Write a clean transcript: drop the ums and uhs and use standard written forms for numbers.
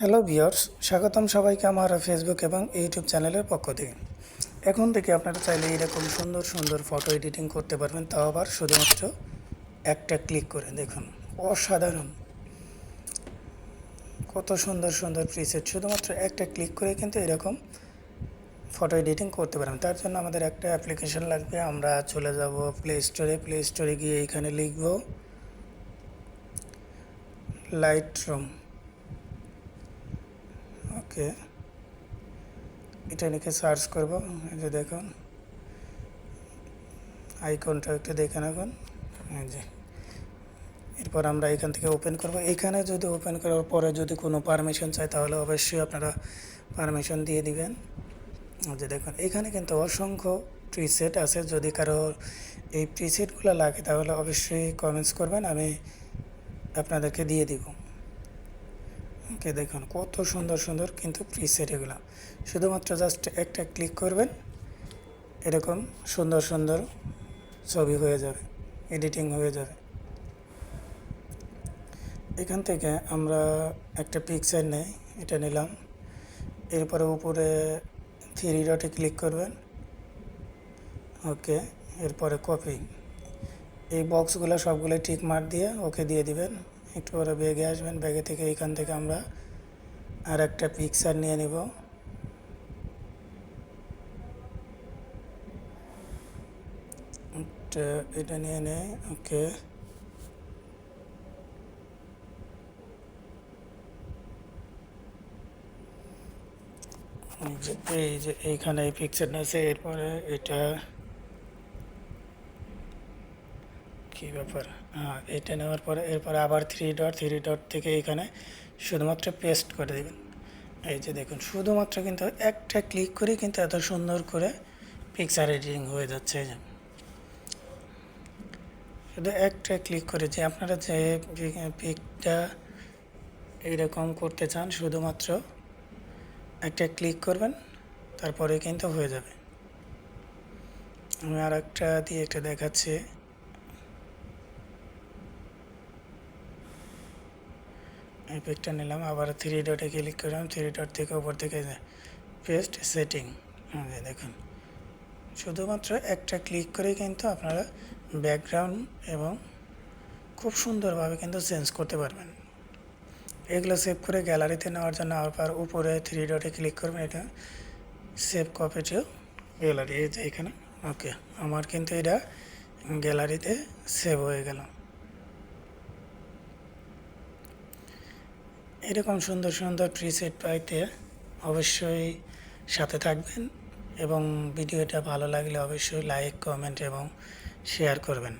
Hello viewers, স্বাগতম সবাইকে আমার ফেসবুক এবং ইউটিউব চ্যানেলের পক্ষ থেকে। এখন থেকে আপনারা চাইলে এরকম সুন্দর সুন্দর ফটো এডিটিং করতে পারবেন, তাও আবার শুধুমাত্র একটা ক্লিক করে। দেখুন, অসাধারণ কত সুন্দর সুন্দর প্রিসেট, শুধুমাত্র একটা ক্লিক করে কিন্তু এরকম ফটো এডিটিং করতে পারবেন। তার জন্য আমাদের একটা অ্যাপ্লিকেশন লাগবে। আমরা চলে যাব প্লে স্টোরে গিয়ে এখানে লিখব লাইটরুম। ওকে, এটা লিখে সার্চ করব। এই যে দেখুন আইকনটা একটু দেখে রাখুন। এই যে, এরপর আমরা এখান থেকে ওপেন করব। এখানে যদি ওপেন করার পরে যদি কোনো পারমিশন চাই তাহলে অবশ্যই আপনারা পারমিশন দিয়ে দিবেন। যে দেখুন, এখানে কিন্তু অসংখ্য প্রিসেট আছে। যদি কারো এই প্রিসেটগুলো লাগে তাহলে অবশ্যই কমেন্টস করবেন, আমি আপনাদেরকে দিয়ে দিব। ওকে, দেখুন কত সুন্দর সুন্দর কিন্তু প্রিসেট এগুলো। শুধুমাত্র জাস্ট একটা ক্লিক করবেন, এরকম সুন্দর সুন্দর ছবি হয়ে যাবে, এডিটিং হয়ে যাবে। এখান থেকে আমরা একটা পিকচার নেই, এটা নিলাম। এরপরে উপরে থ্রি ডটে ক্লিক করবেন। ওকে, এরপরে কপি। এই বক্সগুলো সবগুলো টিক মার দিয়ে ওকে দিয়ে দিবেন। একটু পরে ব্যাগে আসবেন, ব্যাগে থেকে এখান থেকে আমরা আর একটা পিকচার নিয়ে নেব। এটা নিয়ে নেই। ওকে, এই যে এইখানে এই পিকচারটা আছে। এরপরে এটা কী ব্যাপার, হ্যাঁ, এটা নেওয়ার পরে এরপরে আবার থ্রি ডট থেকে এখানে শুধুমাত্র পেস্ট করে দেবেন। এই যে দেখুন, শুধুমাত্র কিন্তু একটা ক্লিক করে কিন্তু এত সুন্দর করে পিকচার এডিটিং হয়ে যাচ্ছে। এই যে শুধু একটা ক্লিক করে যে আপনারা যে পিকটা এইরকম করতে চান, শুধুমাত্র একটা ক্লিক করবেন, তারপরে কিন্তু হয়ে যাবে। আমি আর একটা দিয়ে একটা দেখাচ্ছি। এই পিকটা নিলাম, আবার থ্রি ডটে ক্লিক করলাম, থ্রি ডট থেকে উপর থেকে পেস্ট সেটিং। দেখুন, শুধুমাত্র একটা ক্লিক করেই কিন্তু আপনারা ব্যাকগ্রাউন্ড এবং খুব সুন্দরভাবে কিন্তু চেঞ্জ করতে পারবেন। এগুলো সেভ করে গ্যালারিতে নেওয়ার জন্য আবার উপরে থ্রি ডটে ক্লিক করবেন, এটা সেভ কপি টু গ্যালারি। এই যে এখানে। ওকে, আমার কিন্তু এটা গ্যালারিতে সেভ হয়ে গেল। এরকম সুন্দর সুন্দর প্রিসেট পাইতে অবশ্যই সাথে থাকবেন এবং ভিডিওটা ভালো লাগলে অবশ্যই লাইক, কমেন্ট এবং শেয়ার করবেন।